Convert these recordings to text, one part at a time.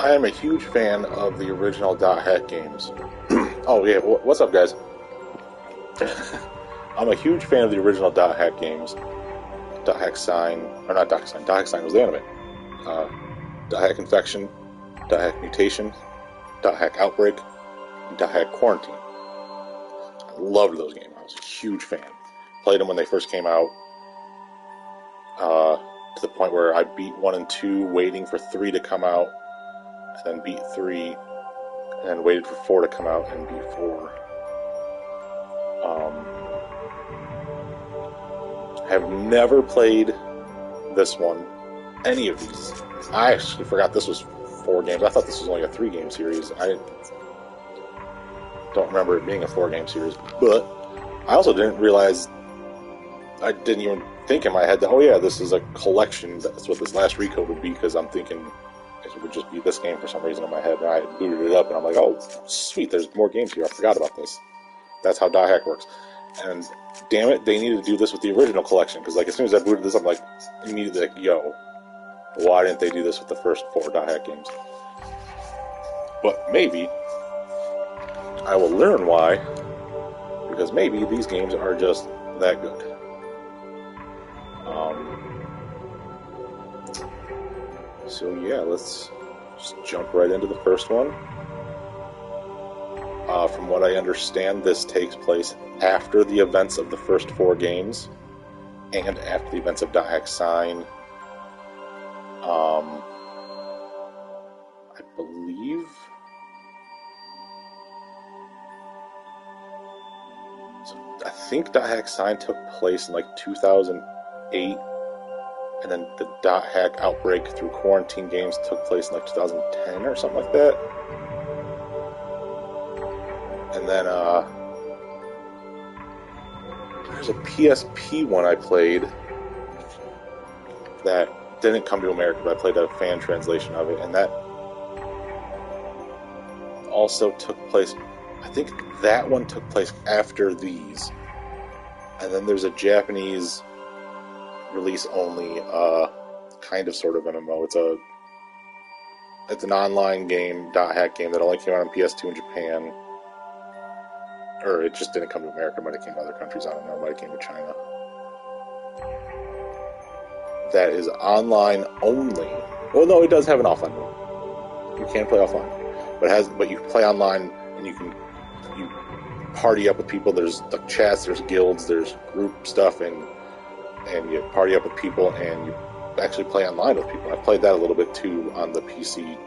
I am a huge fan of the original Dot Hack games. Oh yeah, what's up, guys? I'm a huge fan of the original Dot Hack games. Dot Hack Sign, or not Dot Hack Sign. Dot Hack Sign was the anime. Dot Hack Infection, Dot Hack Mutation, Dot Hack Outbreak, and Dot Hack Quarantine. I loved those games. I was a huge fan. Played them when they first came out. To the point where I beat 1 and 2, waiting for 3 to come out, and then beat 3, and then waited for 4 to come out and beat 4. Have never played this one, any of these. I actually forgot this was 4 games. I thought this was only a 3-game series. I don't remember it being a 4-game series, but I also didn't realize, I didn't even think in my head that, oh yeah, this is a collection. That's what this last Recode would be, because I'm thinking it would just be this game for some reason in my head, and I booted it up, and I'm like, oh, sweet, there's more games here. I forgot about this. That's how Dot Hack works. And damn it, they needed to do this with the original collection, because like as soon as I booted this, I'm like, immediately like, yo, why didn't they do this with the first 4 Dot Hack games? But maybe I will learn why, because maybe these games are just that good. So yeah, let's just jump right into the first one. From what I understand, this takes place after the events of the first 4 games, and after the events of Dot Hack Sign. I believe. So I think Dot Hack Sign took place in like 2008, and then the Dot Hack Outbreak through Quarantine games took place in like 2010 or something like that. And then there's a PSP one I played that didn't come to America, but I played a fan translation of it, and that also took place, I think that one took place after these. And then there's a Japanese release only, kind of sort of MMO. It's an online game, Dot Hack game, that only came out on PS2 in Japan. Or it just didn't come to America, but it came to other countries, I don't know, but it came to China. That is online only. Well, no, it does have an offline mode. You can play offline. But you play online, and you party up with people. There's like chats, there's guilds, there's group stuff, and you party up with people, and you actually play online with people. I've played that a little bit too on the PC,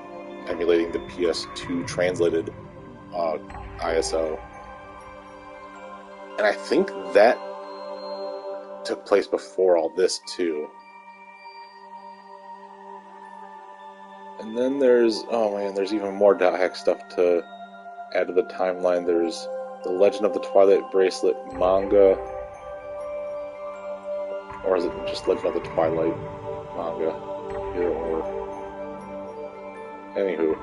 emulating the PS2 translated ISO. And I think that took place before all this too. And then there's even more Dot Hack stuff to add to the timeline. There's the Legend of the Twilight Bracelet manga. Or is it just Legend of the Twilight manga? Either or. Anywho.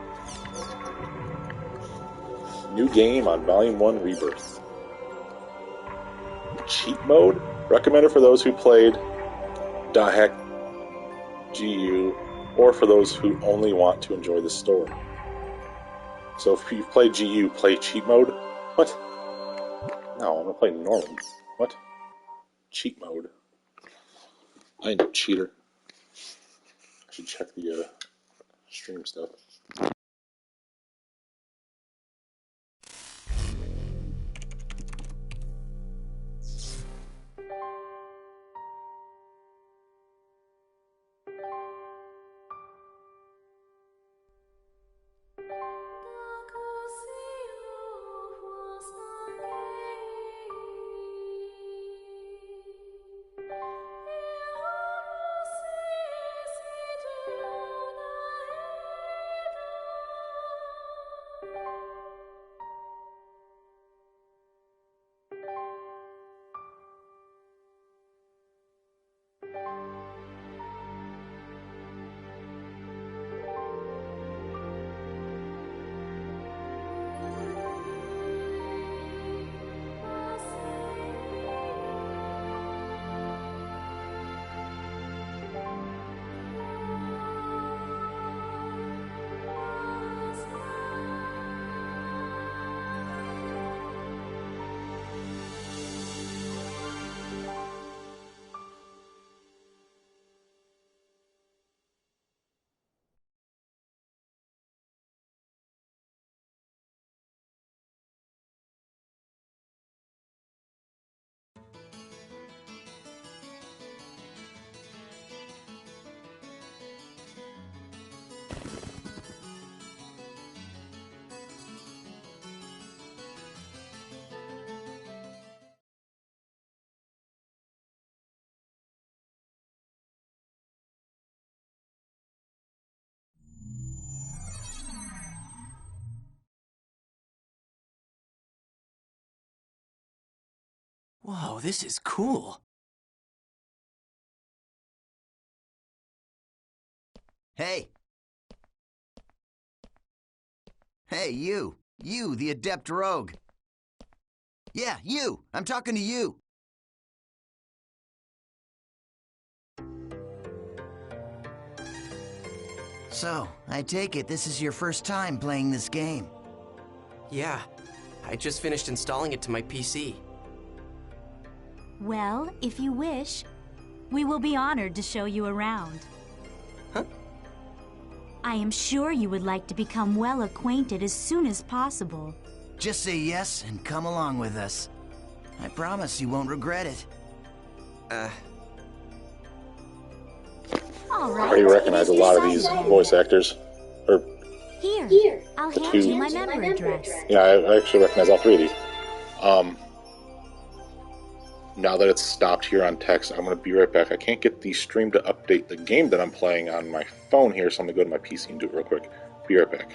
New game on Vol.1 Rebirth. Cheat mode? Recommended for those who played Dot Hack GU, or for those who only want to enjoy the story. So if you've played GU, play cheat mode? What? No, I'm gonna play normal. What? Cheat mode. I ain't a cheater. I should check the stream stuff. Whoa, this is cool. Hey! Hey, you! You, the adept rogue! Yeah, you! I'm talking to you! So, I take it this is your first time playing this game. Yeah, I just finished installing it to my PC. Well, if you wish, we will be honored to show you around. Huh? I am sure you would like to become well acquainted as soon as possible. Just say yes and come along with us. I promise you won't regret it. All I right. already recognize a lot of these voice actors. Or, Here, I'll The hand two- you my member address. yeah, I actually recognize all three of these. Now that it's stopped here on text, I'm going to be right back. I can't get the stream to update the game that I'm playing on my phone here, so I'm going to go to my PC and do it real quick. Be right back.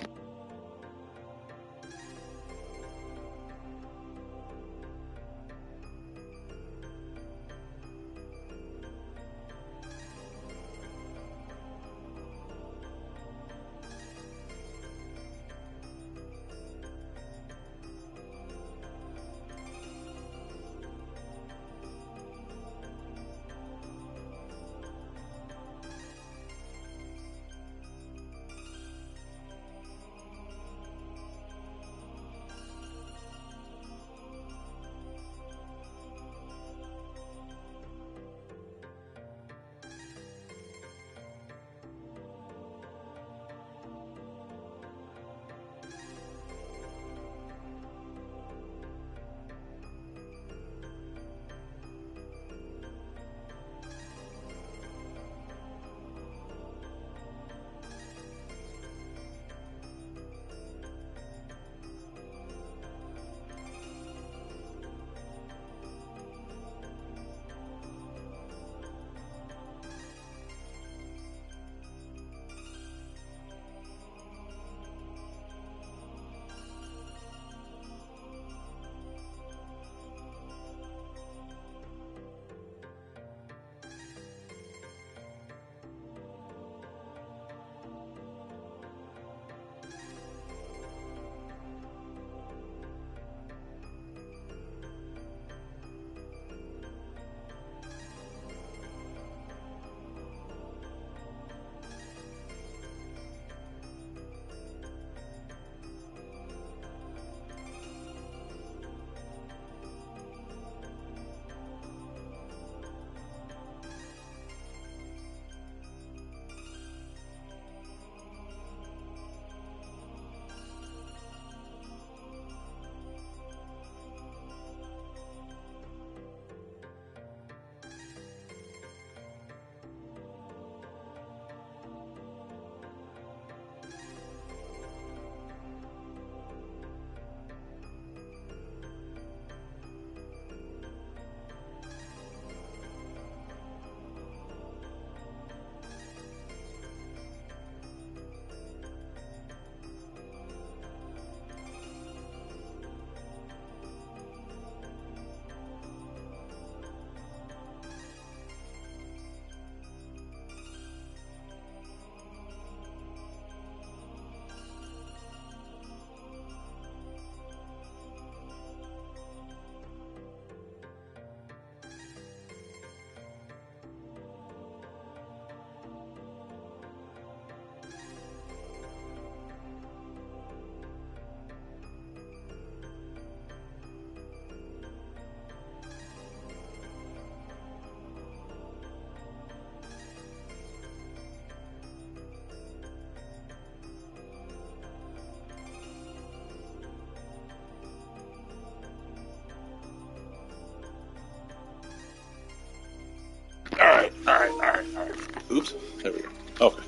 Alright. Oops. There we go. Okay.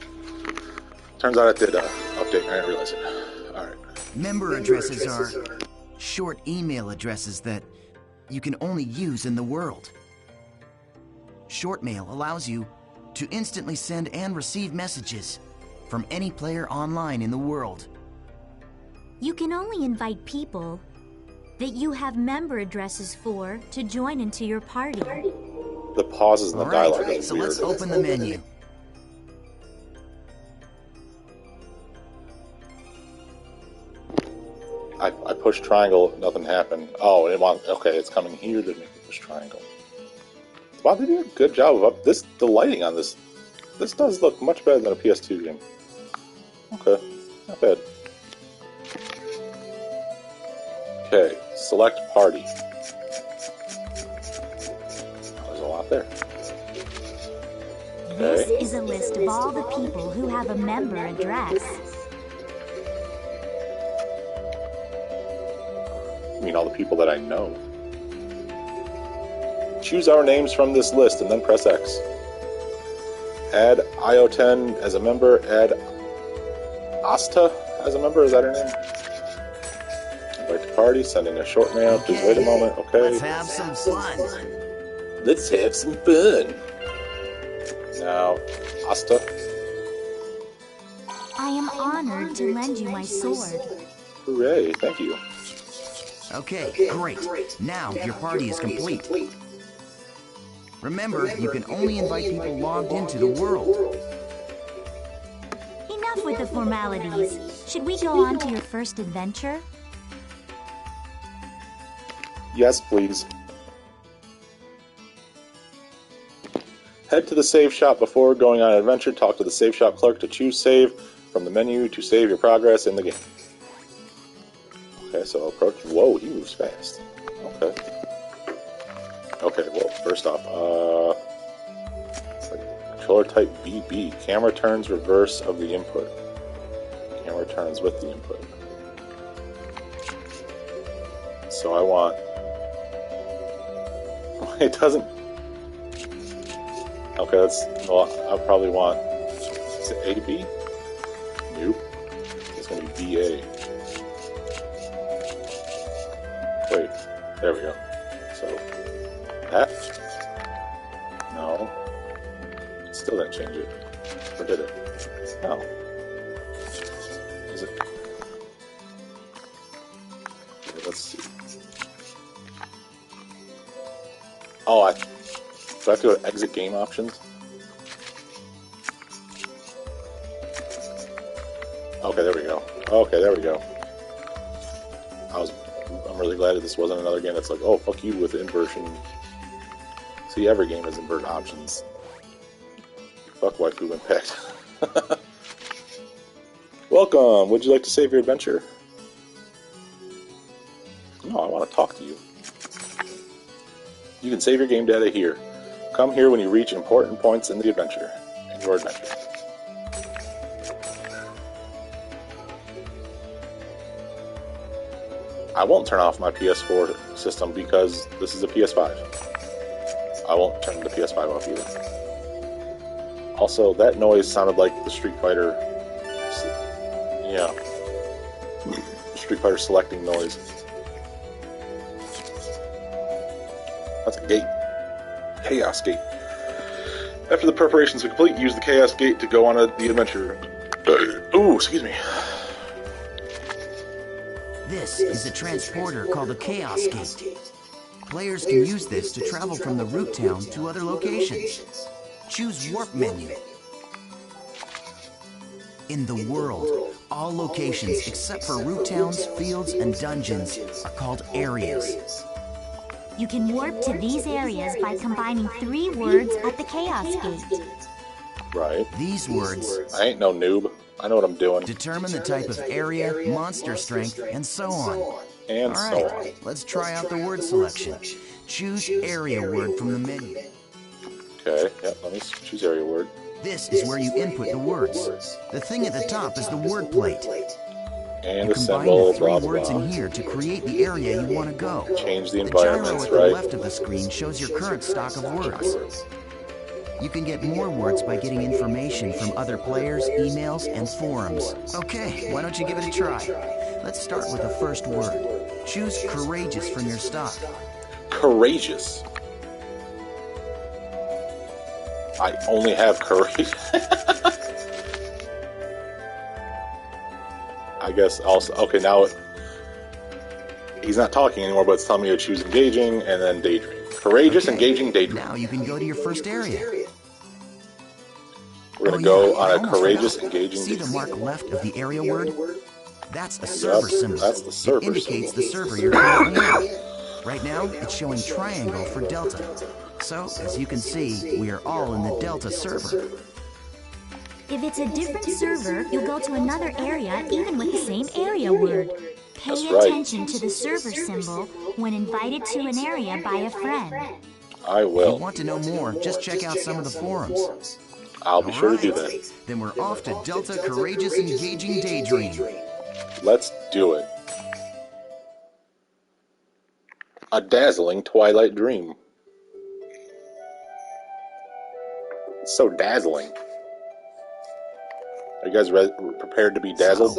Turns out it did update. I didn't realize it. Alright. Member addresses are short email addresses that you can only use in the world. Short mail allows you to instantly send and receive messages from any player online in the world. You can only invite people that you have member addresses for to join into your party. The pauses in the dialogue is so weird. let's open the menu. I pushed triangle, nothing happened. Oh, okay, it's coming here to make me push triangle. Wow, they did a good job of the lighting on this. This does look much better than a PS2 game. Okay, not bad. Okay, select party. There's a lot there. Okay. This is a list of all the people who have a member address. I mean all the people that I know. Choose our names from this list and then press X. Add IO10 as a member. Add Asta as a member. Is that her name? Invite to party. Sending a short mail. Please wait a moment. Okay. Let's have some fun. Let's have some fun. Now, Asta. I am honored to lend you my sword. Hooray! Thank you. Okay, great. Now your party is complete. Remember, you can only invite people logged into the world. Enough with the formalities. Should we go on to your first adventure? Yes, please. Head to the save shop before going on an adventure. Talk to the save shop clerk to choose save from the menu to save your progress in the game. Okay, so approach. Whoa, he moves fast. Okay. Okay, well, first off, controller type BB. Camera turns reverse of the input. Camera turns with the input. So I want... It doesn't... Okay, that's... Well, I probably want... Is it AB? Nope. It's going to be BA. Wait, there we go. So, that? No. Still didn't change it. Or did it? No. Is it? Okay, let's see. Oh, do I have to go to exit game options? Okay, there we go. Okay, there we go. I'm really glad that this wasn't another game that's like, oh, fuck you with inversion. See, every game has invert options. Fuck waifu impact. Welcome! Would you like to save your adventure? No, I want to talk to you. You can save your game data here. Come here when you reach important points in the adventure. In your adventure. I won't turn off my PS4 system because this is a PS5. I won't turn the PS5 off either. Also, that noise sounded like the Street Fighter... Yeah. Street Fighter selecting noise. That's a gate. Chaos Gate. After the preparations are complete, use the Chaos Gate to go on the adventure. Ooh, excuse me. This is a transporter called a Chaos Gate. Players can use this to travel from the root town to other locations. Choose Warp menu. In the world, all locations except for root towns, fields, and dungeons are called areas. You can warp to these areas by combining 3 words at the Chaos Gate. Right. These words... I ain't no noob. I know what I'm doing. Determine the type of area, monster strength, and so on. And so on. Alright, let's try out the word selection. Choose area word from the menu. Okay, yep, let me choose area word. This is where you input the words. The thing at the top is the word plate. And You the combine symbol, the 3 blah, blah, words blah. in here to create the area you want to go. Change the The gyro environments, at the right? left of the screen shows your current stock of words. You can get more words by getting information from other players, emails, and forums. Okay, why don't you give it a try? Let's start with the first word. Choose courageous from your stock. Courageous. I only have courage. I guess also... Okay, now... He's not talking anymore, but it's telling me to choose engaging and then daydream. Courageous, engaging, daydream. Now you can go to your first area. We're going to go on a almost courageous, forgot. engaging, See the daydream. mark left of the area word? That's a server symbol. That's the server It indicates symbol. the server you're currently in. Right now, it's showing triangle for Delta. So, as you can see, we are all in the Delta server. If it's a different server, you'll go to another area even with the same area word. Pay That's right. attention to the server symbol when invited to an area by a friend. I If you will. want to know more, just check out some of the forums. I'll be sure to do Alright. that. Then we're off to Delta Courageous Engaging Daydream. Let's do it. A dazzling twilight dream. It's so dazzling. Are you guys prepared to be dazzled?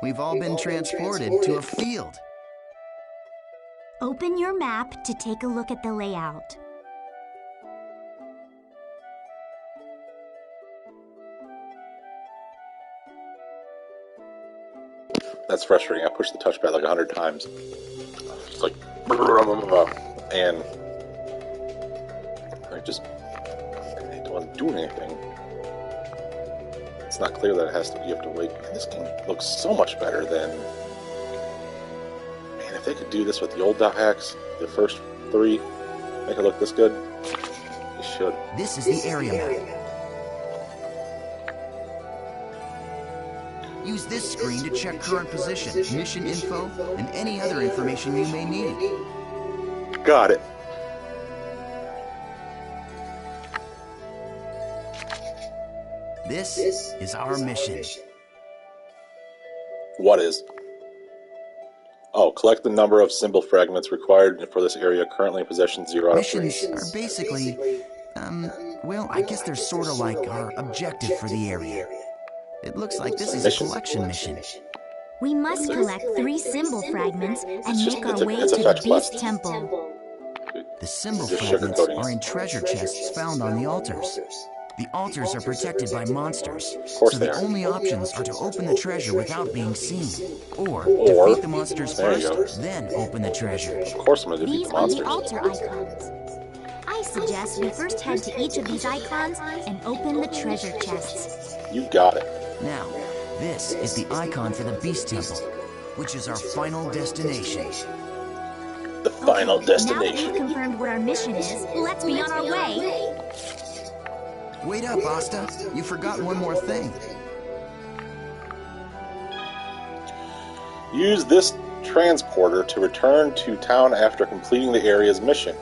We've all been transported to a field. Open your map to take a look at the layout. That's frustrating. I pushed the touchpad like 100 times. It's like, and I just, it wasn't doing anything. It's not clear that it has to. You have to wait. And this game looks so much better than. Man, if they could do this with the old dot hacks, the first 3, make it look this good, they should. This is the area map. Use this screen to check current position, mission info, and any other information you may need. Got it. This is our mission. What is? Oh, collect the number of symbol fragments required for this area, currently in possession 0 out of 3. Missions are basically, well, I guess they're sort of like our objective for the area. It looks like this is a collection mission. We must collect 3 symbol fragments and make our way to it's a the fetch Beast quest. Temple. The symbol Just fragments sugarcoating are it. in treasure chests found on the altars. The altars are protected by monsters, course so they the are. only options are to open the treasure without being seen, or Or- defeat the monsters there you first, then open the treasure. Of course I'm going to defeat These the are the monsters. altar icons. I suggest we first head to each of these icons and open the treasure chests. You got it. Now, this is the icon for the Beast Temple, which is our final destination. The final Now that destination. we've confirmed what our mission is, let's be on our way. Wait up, Asta. You forgot one more thing. Use this transporter to return to town after completing the area's mission.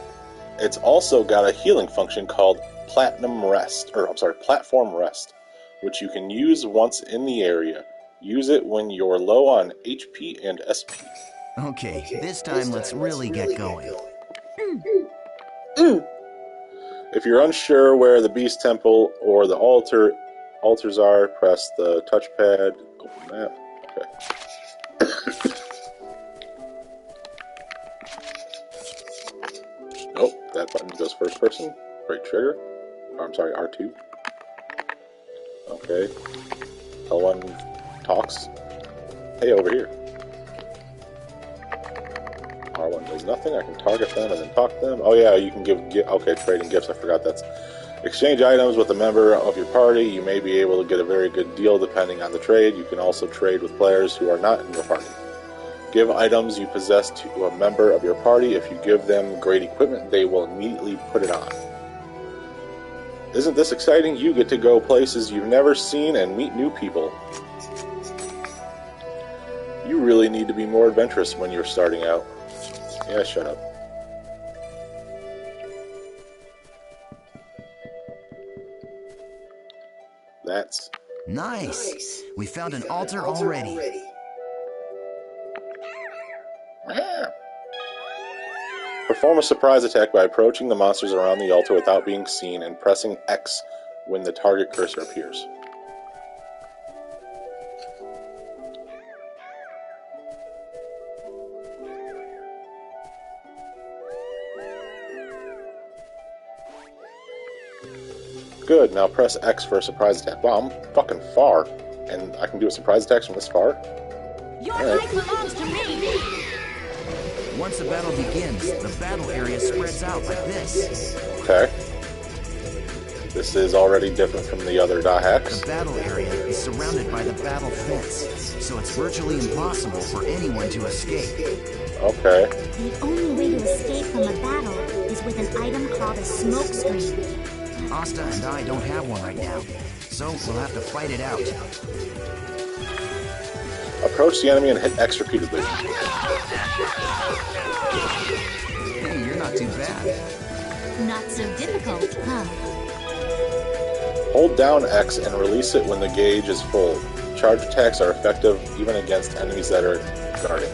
It's also got a healing function called Platform Rest, which you can use once in the area. Use it when you're low on HP and SP. Okay, this time let's really get going. If you're unsure where the Beast Temple or the altars are, press the touchpad. Open map. Okay. Oh, that button goes first person. Right trigger. Oh, I'm sorry, R2. Okay. L1 talks. Hey, over here. R1 does nothing. I can target them and then talk to them. Oh yeah, you can give okay, trading gifts. I forgot that's exchange items with a member of your party. You may be able to get a very good deal depending on the trade. You can also trade with players who are not in your party. Give items you possess to a member of your party. If you give them great equipment, they will immediately put it on. Isn't this exciting? You get to go places you've never seen and meet new people. You really need to be more adventurous when you're starting out. Yeah, shut up. That's Nice. We found an altar already. Perform a surprise attack by approaching the monsters around the altar without being seen and pressing X when the target cursor appears. Good, now press X for a surprise attack. Wow, I'm fucking far. And I can do a surprise attack from this far? Your life belongs to me! Once the battle begins, the battle area spreads out like this. Okay. This is already different from the other dot hacks. The battle area is surrounded by the battle fence, so it's virtually impossible for anyone to escape. Okay. The only way to escape from a battle is with an item called a smoke screen. Asta and I don't have one right now, so we'll have to fight it out. Approach the enemy and hit X repeatedly. Hey, you're not too bad. Not so difficult, huh? Hold down X and release it when the gauge is full. Charge attacks are effective even against enemies that are guarding.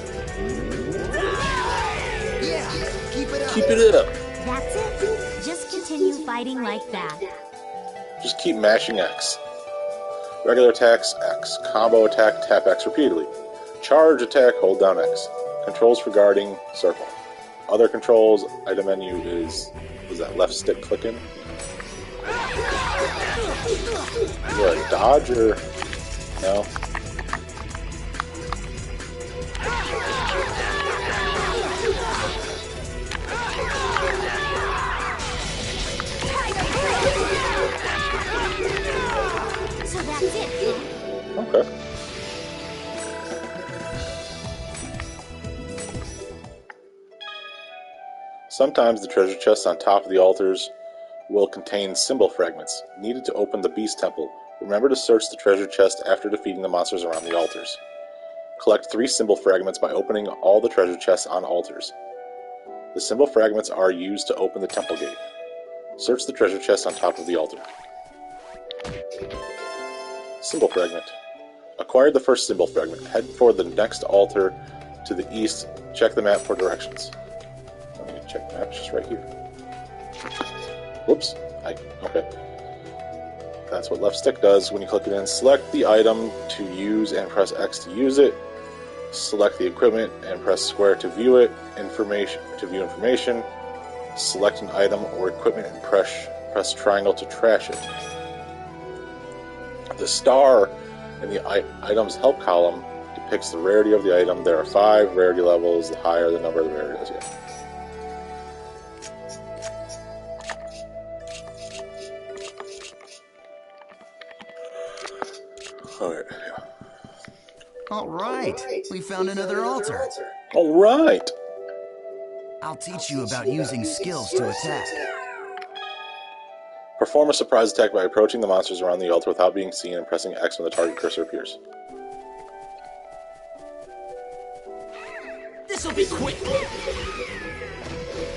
Yeah, keep it up. Keep it up. That's it. Just continue fighting like that. Just keep mashing X. Regular attacks, X. Combo attack, tap X repeatedly. Charge attack, hold down X. Controls for guarding, circle. Other controls, item menu is that left stick clicking? You're a dodge or no? So that's it. Okay. Sometimes the treasure chests on top of the altars will contain symbol fragments needed to open the Beast Temple. Remember to search the treasure chest after defeating the monsters around the altars. Collect 3 symbol fragments by opening all the treasure chests on altars. The symbol fragments are used to open the temple gate. Search the treasure chest on top of the altar. Symbol fragment. Acquired the first symbol fragment. Head for the next altar to the east. Check the map for directions. Let me check the map, it's just right here. Whoops. Okay. That's what left stick does. When you click it in, select the item to use and press X to use it. Select the equipment and press square to view it. To view information. Select an item or equipment and press triangle to trash it. The star in the item's help column depicts the rarity of the item. There are 5 rarity levels. The higher the number, the rarer it is. Yeah. All right, we found another altar. All right. I'll teach you about using skills to attack. Perform a surprise attack by approaching the monsters around the altar without being seen and pressing X when the target cursor appears. This'll be quick.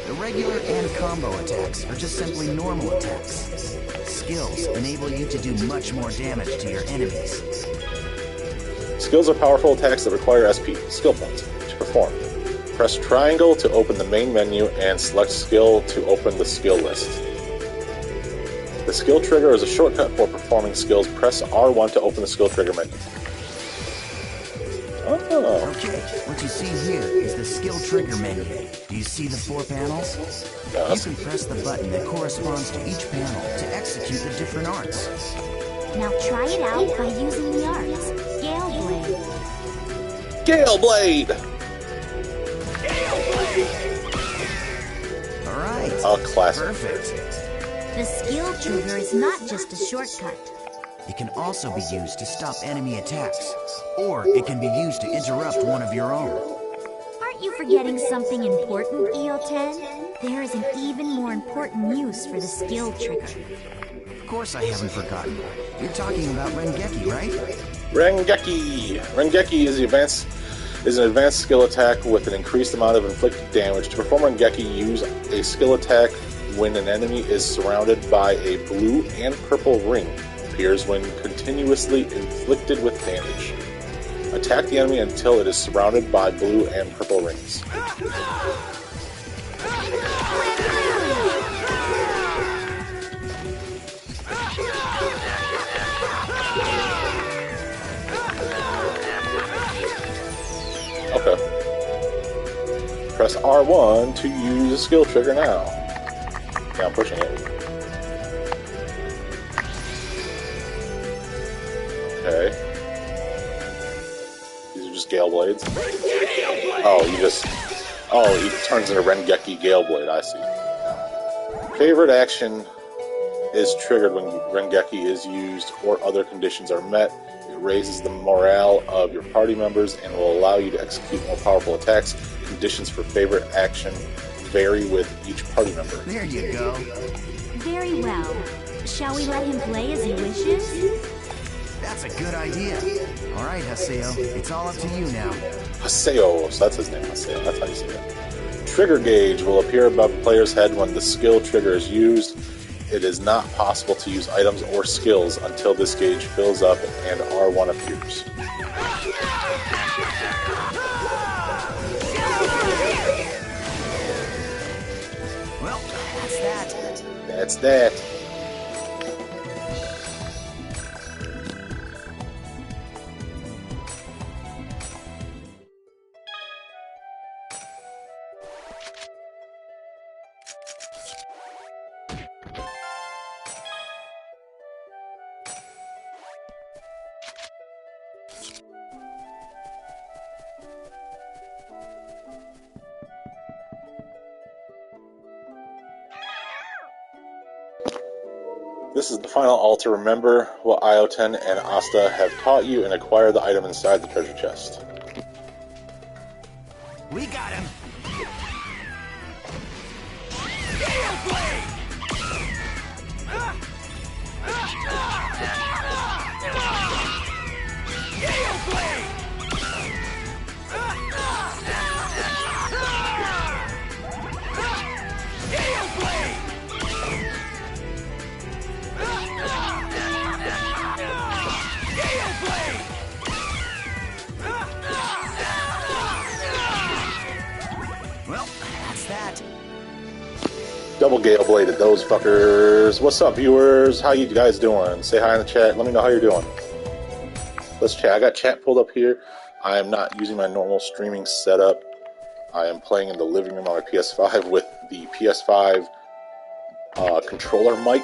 The regular and combo attacks are just simply normal attacks. Skills enable you to do much more damage to your enemies. Skills are powerful attacks that require SP, skill points, to perform. Press triangle to open the main menu and select skill to open the skill list. The skill trigger is a shortcut for performing skills. Press R1 to open the skill trigger menu. Oh. Okay, what you see here is the skill trigger menu. Do you see the 4 panels? Yes. You can press the button that corresponds to each panel to execute the different arts. Now try it out by using the arts. Gale Blade. Gale Blade! All right. Oh, classic. Perfect. The skill trigger is not just a shortcut. It can also be used to stop enemy attacks, or it can be used to interrupt one of your own. Aren't you forgetting something important, EO10? There is an even more important use for the skill trigger. Of course I haven't forgotten. You're talking about Rengeki, right? Rengeki! Rengeki is an advanced skill attack with an increased amount of inflicted damage. To perform Rengeki, use a skill attack when an enemy is surrounded by a blue and purple ring. Appears when continuously inflicted with damage. Attack the enemy until it is surrounded by blue and purple rings. Okay. Press R1 to use a skill trigger now. Now I'm pushing it. Okay. These are just Gale Blades. Oh, you just... Oh, he turns into Rengeki Galeblade, I see. Favorite action is triggered when Rengeki is used or other conditions are met. It raises the morale of your party members and will allow you to execute more powerful attacks. Conditions for favorite action vary with each party member. There you go. Very well. Shall we let him play as he wishes? That's a good idea. All right, Haseo, it's all up to you now. Haseo, so that's his name, Haseo, that's how you say it. Trigger gauge will appear above the player's head when the skill trigger is used. It is not possible to use items or skills until this gauge fills up and R1 appears. Well, that's that. That's that. This is the final altar. Remember what Ioten and Asta have taught you and acquire the item inside the treasure chest. We got him. Well, that's that. Double Gale bladed those fuckers. What's up, viewers? How you guys doing? Say hi in the chat. Let me know how you're doing. Let's chat. I got chat pulled up here. I am not using my normal streaming setup. I am playing in the living room on my PS5 with the PS5 controller mic.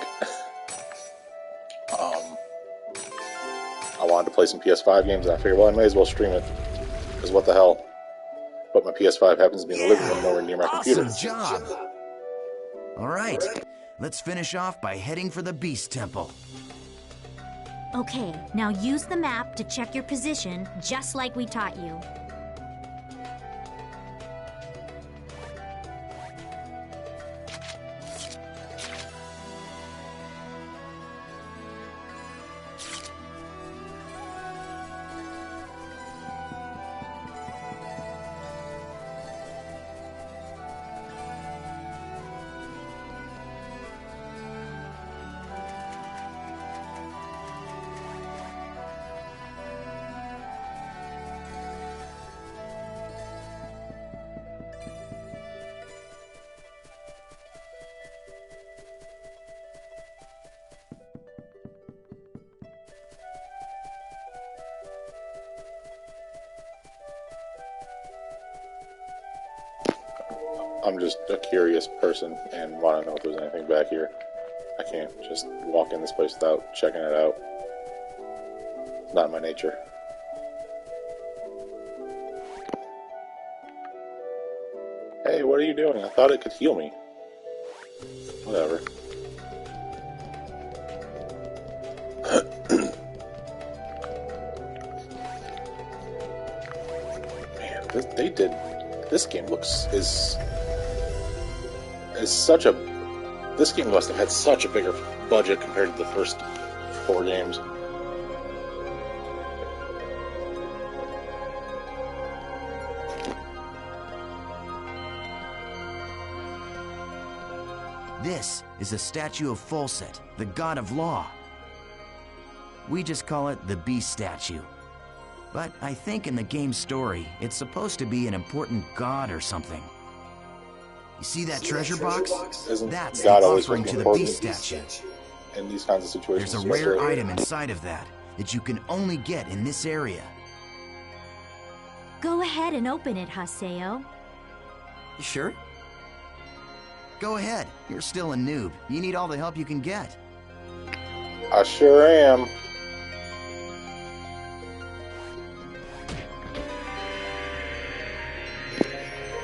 I wanted to play some PS5 games, and I figured, well, I may as well stream it. Because what the hell? But my PS5 happens to be in the living room, nowhere near my computer. Awesome job. All right, let's finish off by heading for the Beast Temple. Okay, now use the map to check your position, just like we taught you. I'm just a curious person and want to know if there's anything back here. I can't just walk in this place without checking it out. It's not in my nature. Hey, what are you doing? I thought it could heal me. Whatever. Man, this game is such a... This game must have had such a bigger budget compared to the first 4 games. This is a statue of Folset, the god of law. We just call it the Beast statue. But I think in the game's story, it's supposed to be an important god or something. You see that treasure box? That's the offering to the Beast statue. In these kinds of situations, there's a rare item inside of that you can only get in this area. Go ahead and open it, Haseo. You sure? Go ahead. You're still a noob. You need all the help you can get. I sure am.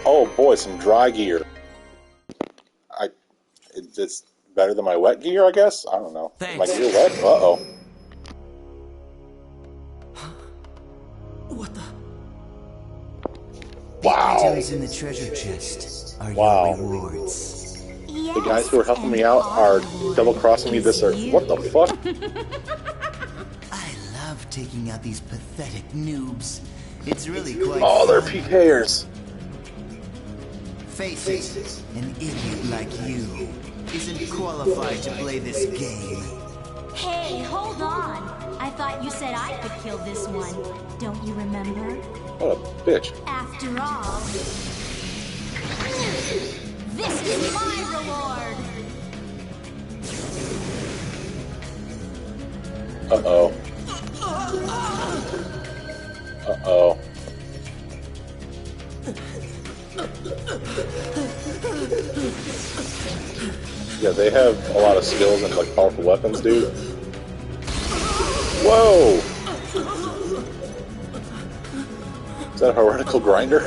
Oh boy, some dry gear. It's better than my wet gear, I guess? I don't know. Is my Thanks. gear wet? Uh-oh. What the? The Wow. items in the treasure chest are Wow. your rewards. The guys who are helping me out are double-crossing me this earth. What the fuck? I love taking out these pathetic noobs. It's really quite Oh, they're fun. PKers. Face it, an idiot like you isn't qualified to play this game. Hey, hold on. I thought you said I could kill this one. Don't you remember? What a bitch. After all, this is my reward. Uh-oh. Uh-oh. Yeah, they have a lot of skills and like powerful weapons, dude. Whoa! Is that a heretical grinder?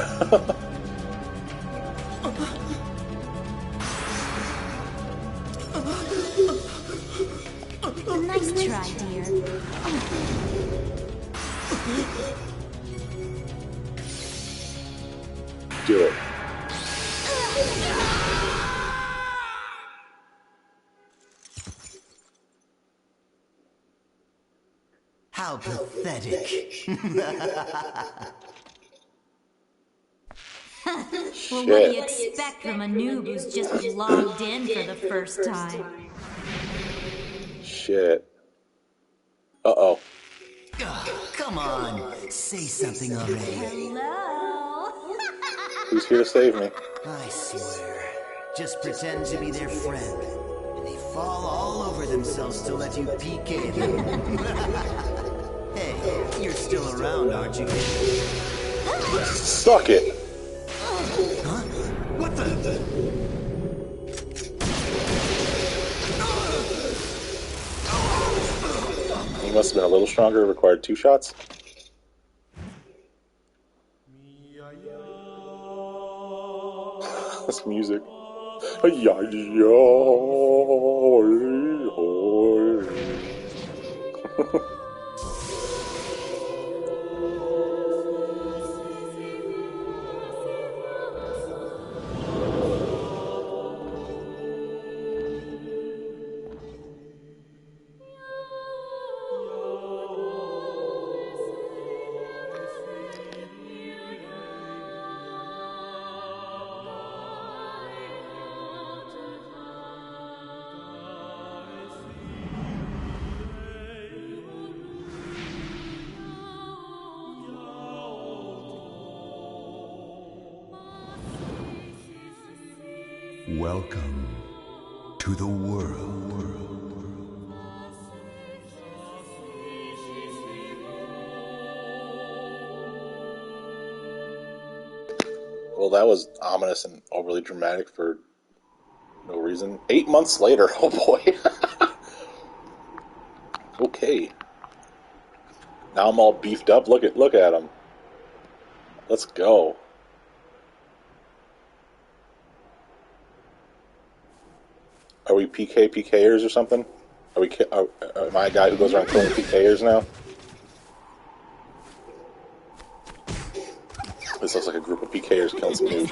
Nice try, dear. Do it. How pathetic. Well, what do you expect from a noob who's just logged in for the first time? Shit. Uh-oh. Ugh, come on, say something already. Hello? Who's here to save me? I swear, just pretend to be their friend, and they fall all over themselves to let you PK them. Hey, you're still around, aren't you? Suck it! Huh? What the? He must have been a little stronger, required 2 shots. This music. Welcome to the world. Well, that was ominous and overly dramatic for no reason. 8 months later, oh boy. Okay. Now I'm all beefed up. Look at him. Let's go. Are we PKers or something? Am I a guy who goes around killing PKers now? This looks like a group of PKers killing some noobs.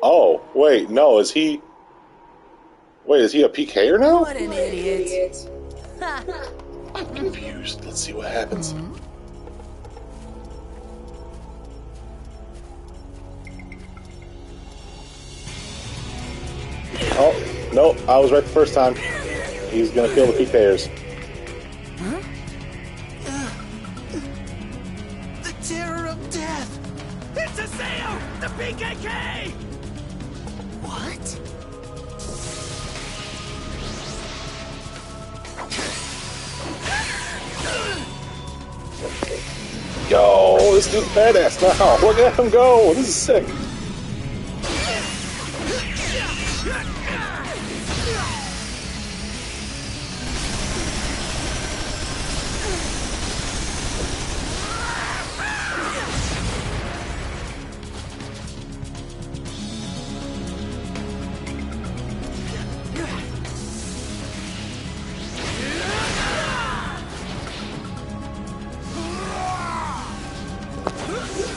Oh, wait, no, is he... Wait, is he a PKer now? What an idiot. I'm confused. Let's see what happens. Oh, no, I was right the first time. He's gonna kill the PKers. The terror of death! It's a sale! The PKK! What? Yo, this dude's badass now. Look at him go. This is sick.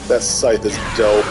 That scythe is dope.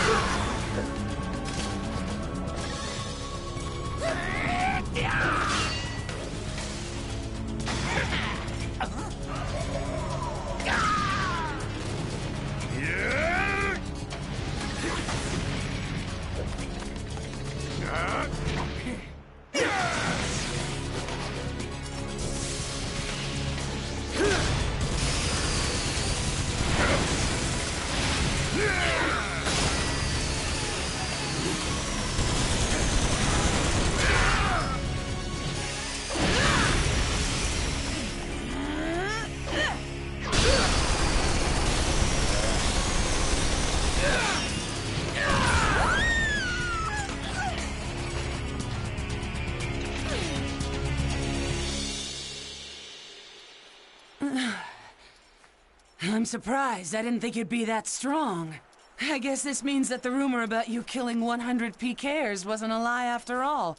I'm surprised. I didn't think you'd be that strong. I guess this means that the rumor about you killing 100 PKers wasn't a lie after all.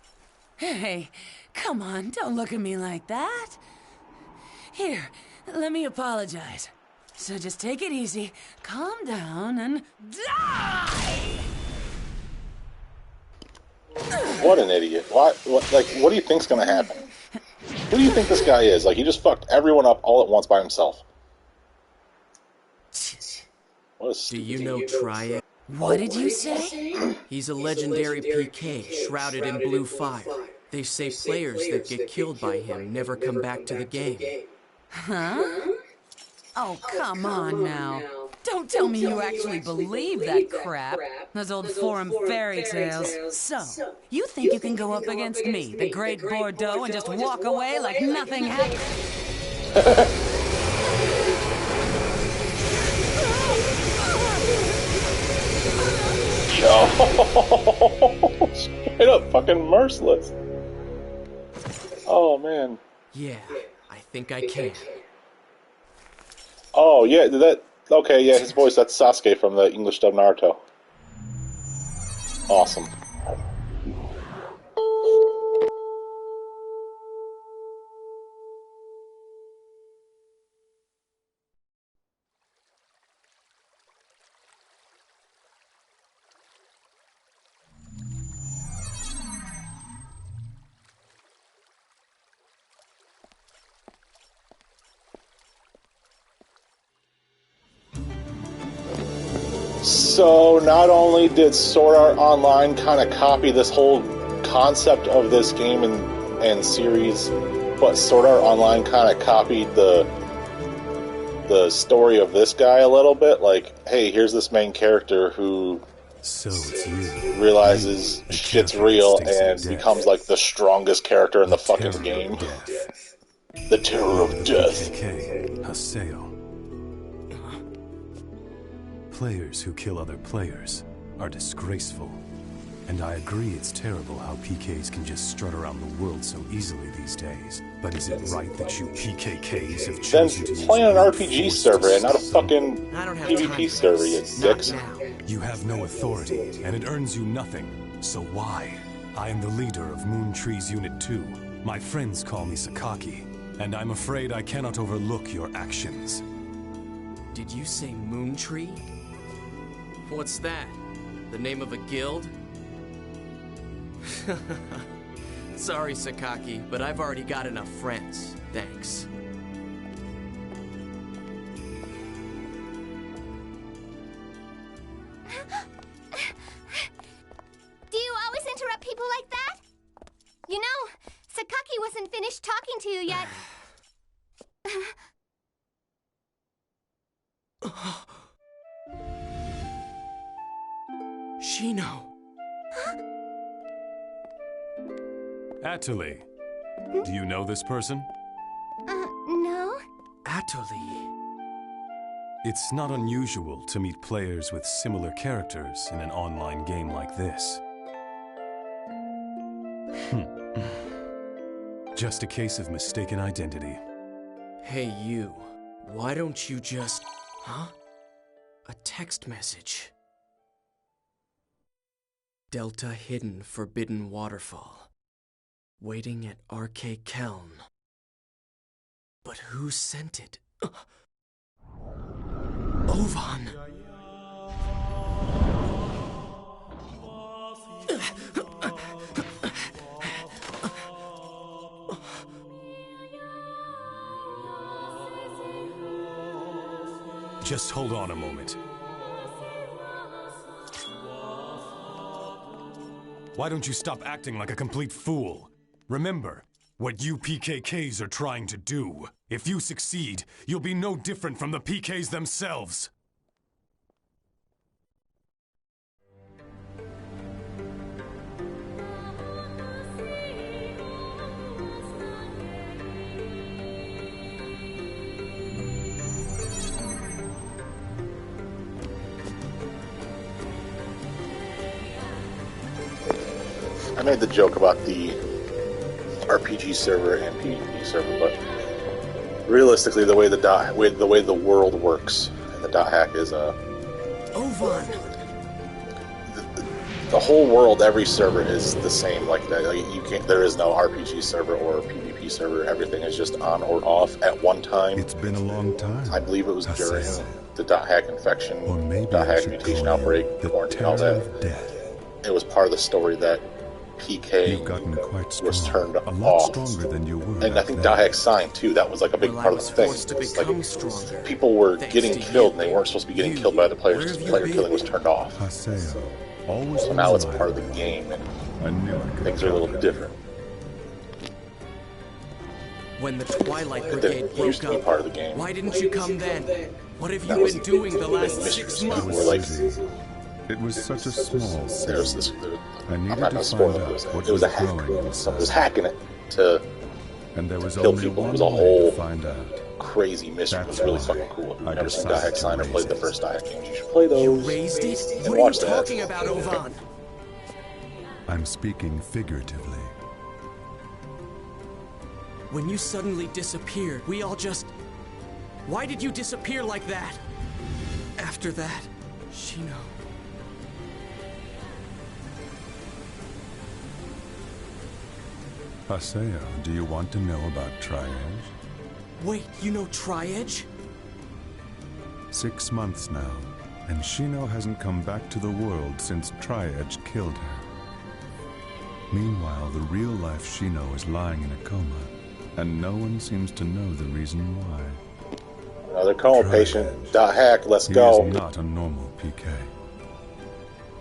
Hey, come on, don't look at me like that. Here, let me apologize. So just take it easy, calm down, and die! What an idiot. What do you think's gonna happen? Who do you think this guy is? Like, he just fucked everyone up all at once by himself. Do you know Triad? What did you say? He's a legendary PK, shrouded in blue fire. They say players that get killed by him never come back to the game. Huh? Oh, come on now. Don't tell me you actually believe that crap. Those old forum fairy tales. So, you think you can go up against me, the Great Bordeaux, and just walk away like nothing happened? Yo! Straight up fucking merciless. Oh, man. Yeah, I think I can. Oh, yeah, okay, yeah, his voice, that's Sasuke from the English dub Naruto. Awesome. So, not only did Sword Art Online kind of copy this whole concept of this game and series, but Sword Art Online kind of copied the story of this guy a little bit. Like, hey, here's this main character who realizes shit's real and becomes like the strongest character in the fucking game. The Terror of Death. Players who kill other players are disgraceful. And I agree it's terrible how PKs can just strut around the world so easily these days. But is it right that you PKKs have chosen to use play on an RPG server and not a fucking PvP server, you dicks. You have no authority, and it earns you nothing. So why? I am the leader of Moon Tree's Unit 2. My friends call me Sakaki, and I'm afraid I cannot overlook your actions. Did you say Moon Tree? What's that? The name of a guild? Sorry, Sakaki, but I've already got enough friends. Thanks. Do you always interrupt people like that? You know, Sakaki wasn't finished talking to you yet. Shino. Atali, do you know this person? No? Atali. It's not unusual to meet players with similar characters in an online game like this. Just a case of mistaken identity. Hey, you. Why don't you just... Huh? A text message. Delta Hidden Forbidden Waterfall. Waiting at RK Keln. But who sent it? Ovan! Just hold on a moment. Why don't you stop acting like a complete fool? Remember what you PKKs are trying to do. If you succeed, you'll be no different from the PKs themselves. I made the joke about the RPG server and PvP server, but realistically, the way the world works and the dot hack is Ovan! the whole world, every server is the same like that. Like, you can't. There is no RPG server or PvP server. Everything is just on or off at one time. It's been a long time. I believe it was during the dot hack infection, dot hack mutation outbreak, quarantine, all that. It was part of the story that PK was turned off, stronger than you were, and I think dot hack signed too. That was like a big part of the thing. Like, people were getting killed, and they weren't supposed to be getting killed by the players because player killing was turned off. So now it's part of the game, and things are a little different. When the Twilight Brigade It used broke to be up, part of the game. why didn't you come then? What have That you was been doing the last missions. 6 People months? were like, It was such a small city. there's this. I I'm needed not to gonna spoil find it. out what It was a was hack. growing Someone was inside. hacking it to And there was kill only people. It one was a way whole to find out. crazy mission. It was really fucking cool. If you've never seen decided dot hack to sign or raise played the it. first dot hack games, you should play You those. raised it? And What are you watch that. talking about, Ovan? I'm speaking figuratively. When you suddenly disappeared, we all just... Why did you disappear like that? After that, Shino... Haseo, do you want to know about Tri-Edge? Wait, you know Tri-Edge? 6 months now, and Shino hasn't come back to the world since Tri-Edge killed her. Meanwhile, the real-life Shino is lying in a coma, and no one seems to know the reason why. Another coma patient. Dot hack. Let's He go. is not a normal PK.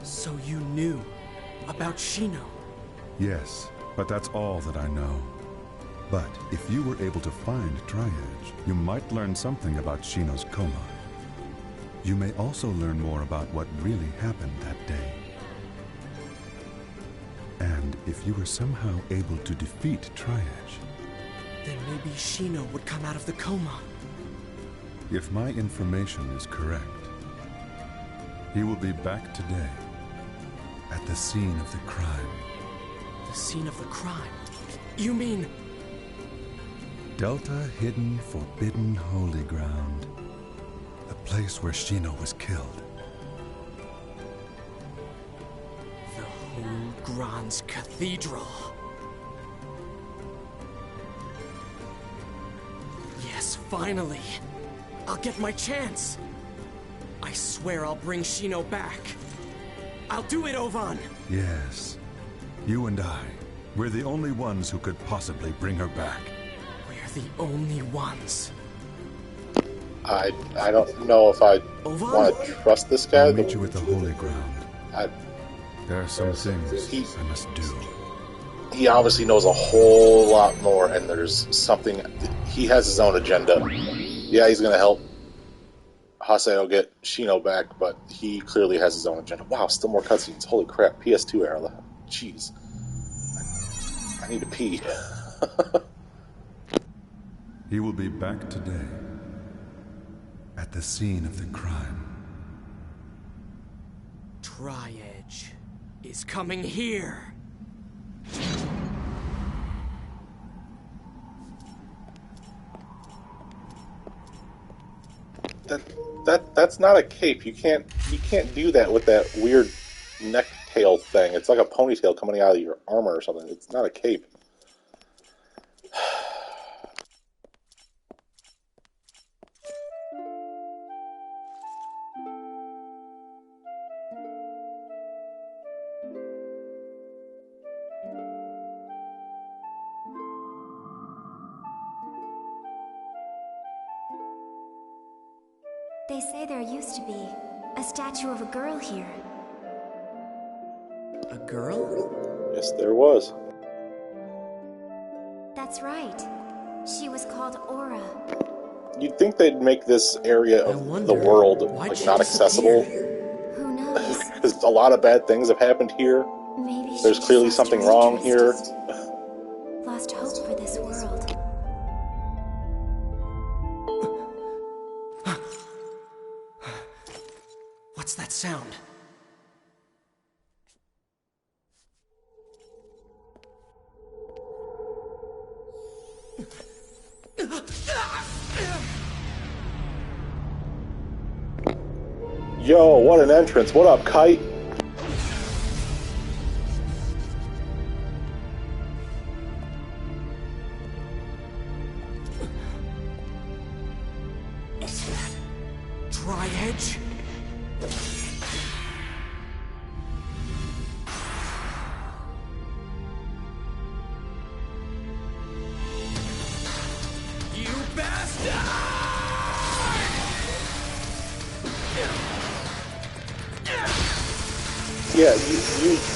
So you knew about Shino? Yes, but that's all that I know. But if you were able to find Tri-Edge, you might learn something about Shino's coma. You may also learn more about what really happened that day. And if you were somehow able to defeat Tri-Edge, Then maybe Shino would come out of the coma. if my information is correct, he will be back today at the scene of the crime. The scene of the crime? You mean... Delta Hidden Forbidden Holy Ground. The place where Shino was killed. the whole Grand's Cathedral? Yes, finally! I'll get my chance! I swear I'll bring Shino back. I'll do it, Ovan! Yes. You and I. We're the only ones who could possibly bring her back. We're the only ones. I don't know if I Ovan? want to trust this guy. I'll meet you at the Holy Ground. I, There are some things I must do. he obviously knows a whole lot more, and there's something. He has his own agenda. Yeah, he's gonna help Haseo get Shino back, but he clearly has his own agenda. Wow, still more cutscenes. Holy crap! PS2 era. Jeez, I need to pee. He will be back today at the scene of the crime. Tri-Edge is coming here. That's not a cape. You can't do that with that weird neck tail thing. It's like a ponytail coming out of your armor or something. It's not a cape. They say there used to be a statue of a girl here. A girl? Yes, there was. That's right. She was called Aura. You'd think they'd make this area of the world like not accessible. Who knows? Because a lot of bad things have happened here. Maybe There's she clearly just something lost wrong her here. interest. Lost hope for this world. What's that sound? Yo, what an entrance. What up, Kite? Is that Dry Edge? You bastard! Yeah,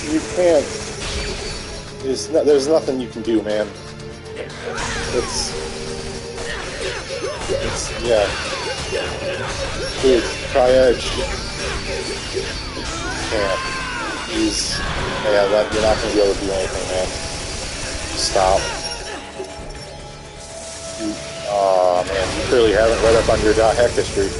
you can't. There's nothing you can do, man. It's yeah. Dude, Try Edge. Can't. You're not gonna be able to do anything, man. Stop. Oh man, you clearly haven't read up on your hack history.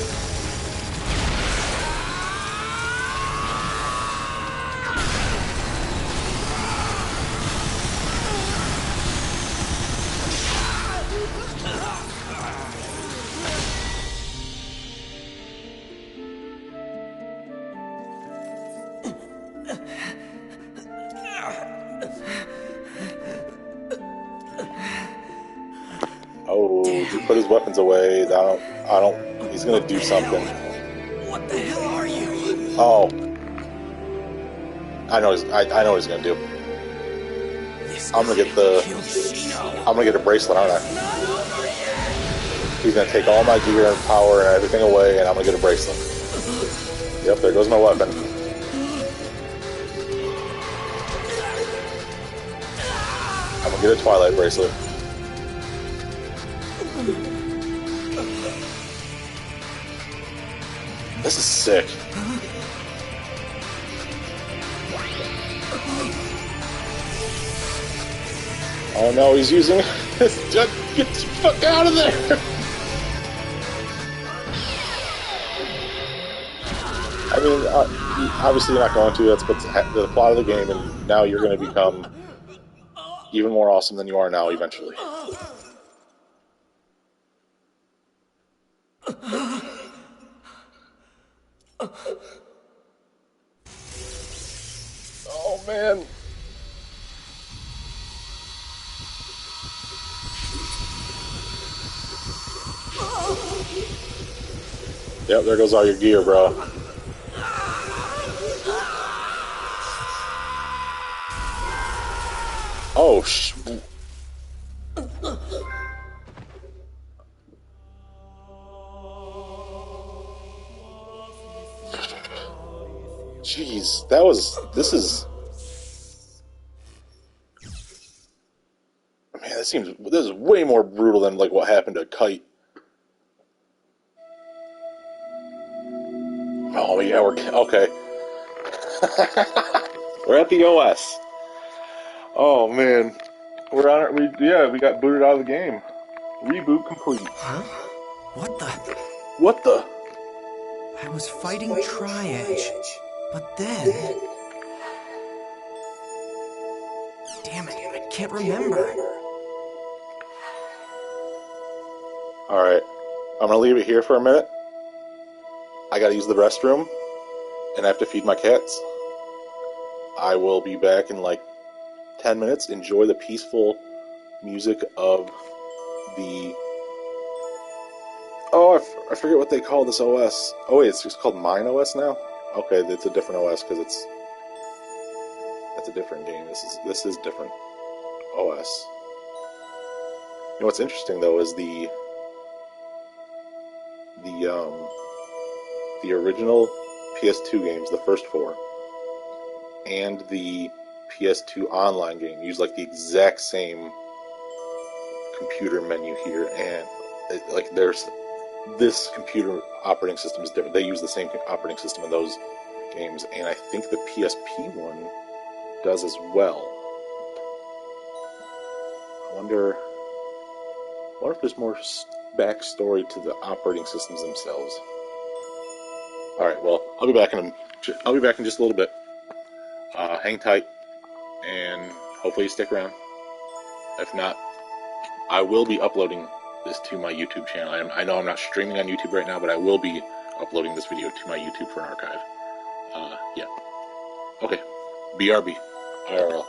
Oh, he put his weapons away. I don't. He's gonna do something. What the hell are you? Oh, I know. I know what he's gonna do. I'm gonna get a bracelet, aren't I? He's gonna take all my gear and power and everything away, and I'm gonna get a bracelet. Yep, there goes my weapon. I'm gonna get a Twilight Bracelet. This is sick. Oh no, he's using this. Get the fuck out of there! I mean, obviously you're not going to. That's what's the plot of the game, and now you're going to become even more awesome than you are now eventually. Oh man. Yep, there goes all your gear, bro. Oh, jeez, this is... Man, this is way more brutal than, like, what happened to Kite. Oh, yeah, we're... Okay. We're at the OS. Oh, man. We're on it. We got booted out of the game. Reboot complete. Huh? What the? What the? I was fighting Tri-Edge, but then... Damn it, I can't remember. Alright. I'm gonna leave it here for a minute. I gotta use the restroom, and I have to feed my cats. I will be back in like 10 minutes. Enjoy the peaceful music of the... Oh, I forget what they call this OS. Oh wait, it's just called Mine OS now? Okay, it's a different OS because that's a different game. This is different OS. You know what's interesting though is the the original PS2 games, the first 4, and the PS2 online game use like the exact same computer menu here, and like there's this computer operating system is different. They use the same operating system in those games, and I think the PSP one does as well. I wonder if there's more backstory to the operating systems themselves. All right, well, I'll be back in just a little bit. Hang tight, and hopefully you stick around. If not, I will be uploading this to my YouTube channel. I know I'm not streaming on YouTube right now, but I will be uploading this video to my YouTube for an archive. Yeah. Okay. BRB. IRL.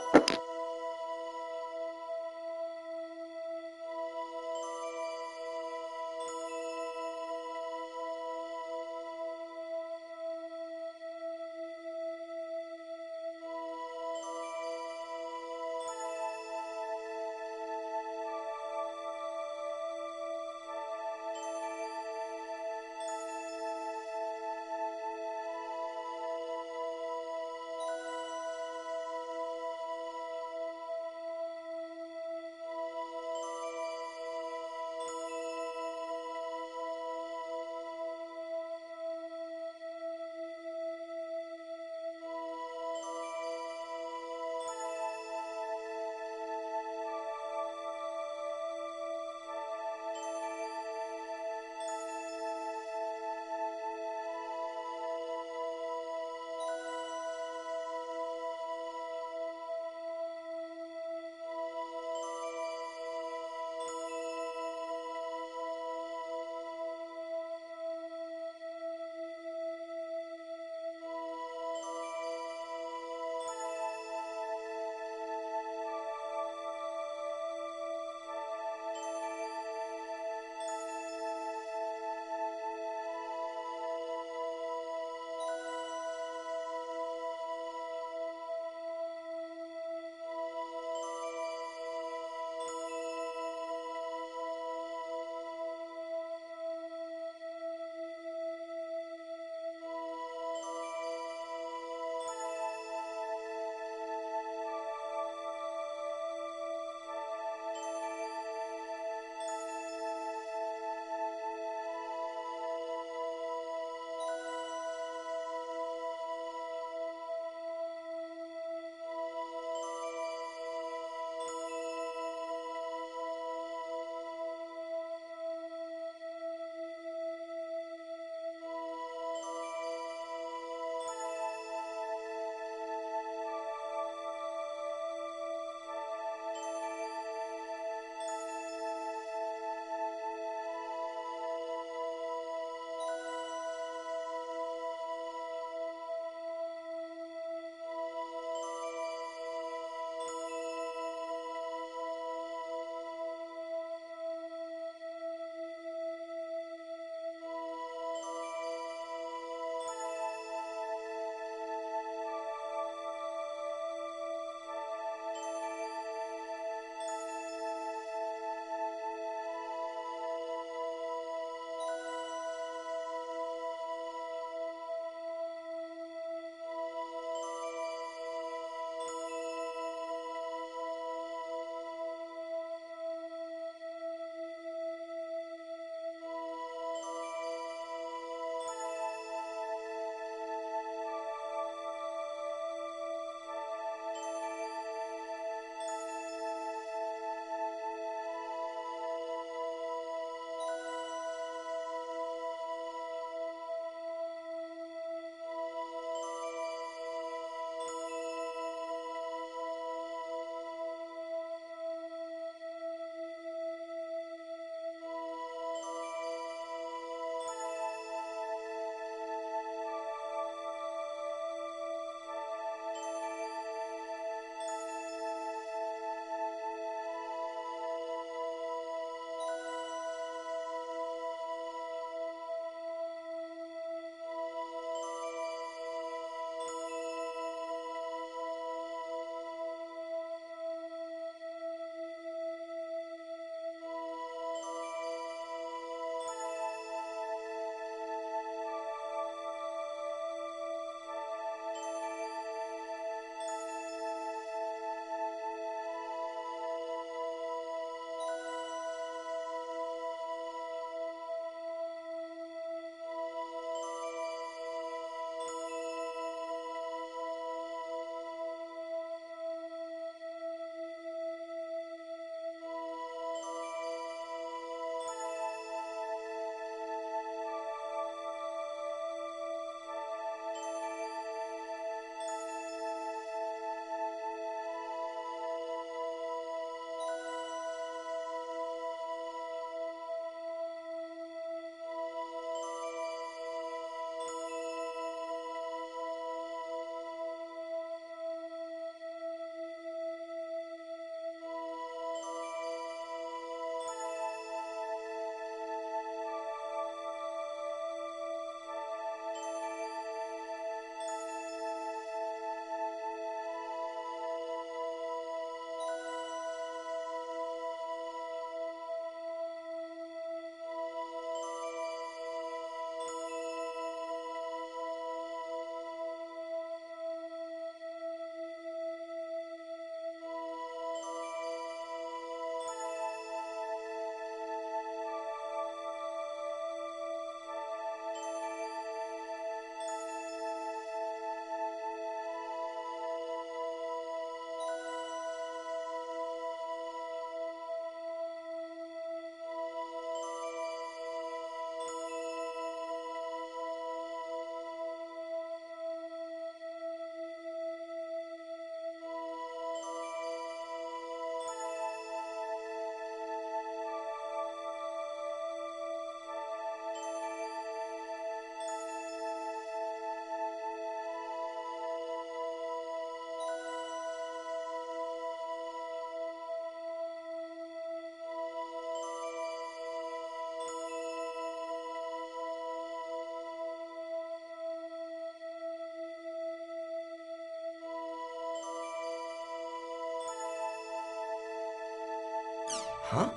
Huh?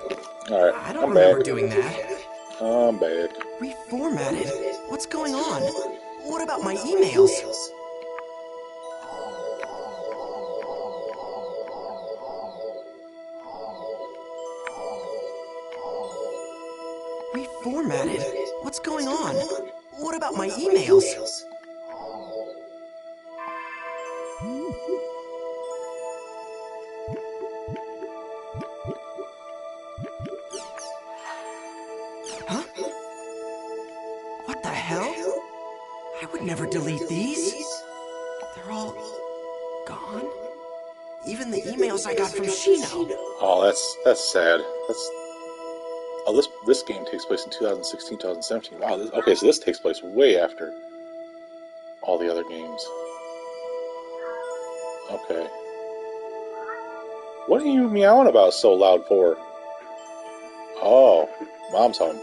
Alright, I don't I'm remember back. doing that. I'm back. Reformatted? What's going on? What about my emails? Reformatted? What's going on? What about my emails? Huh? What the hell? I would never delete these. They're all gone. Even the emails I got from Shino. Oh, that's sad. Oh, this game takes place in 2016, 2017. Wow. Okay, so this takes place way after all the other games. Okay. What are you meowing about so loud for? Oh, Mom's home.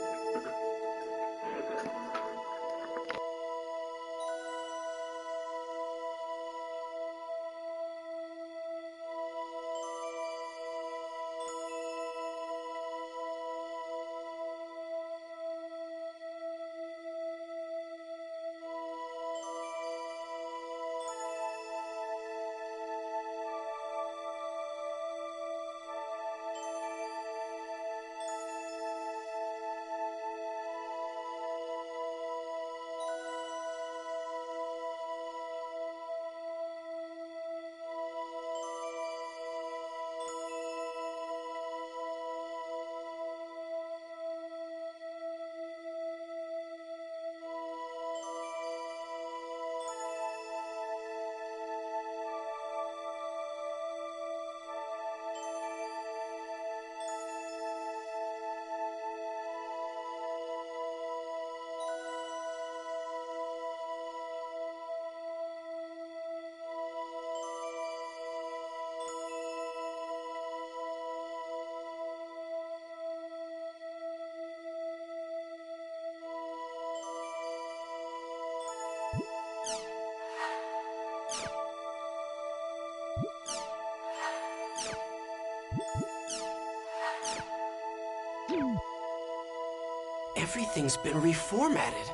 Everything's been reformatted.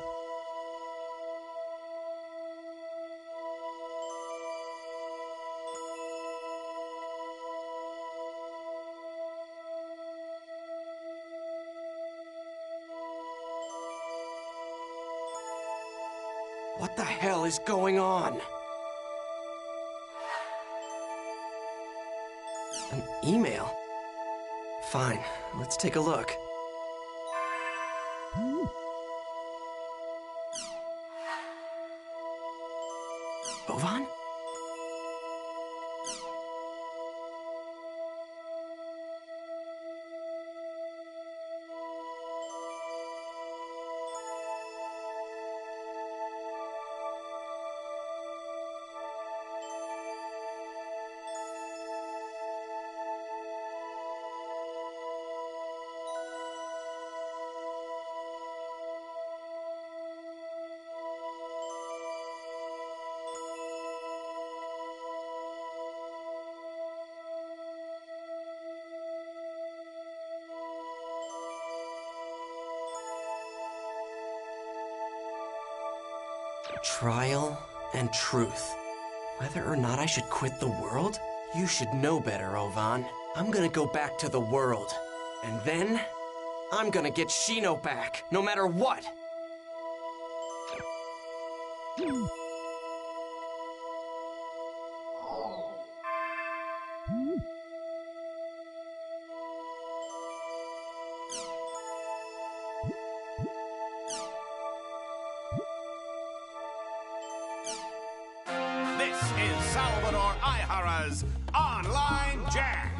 What the hell is going on? An email? Fine, let's take a look. Ovan? Trial and truth. Whether or not I should quit the world? You should know better, Ovan. I'm gonna go back to the world. And then, I'm gonna get Shino back, no matter what! This is Salvador Aihara's Online Jack.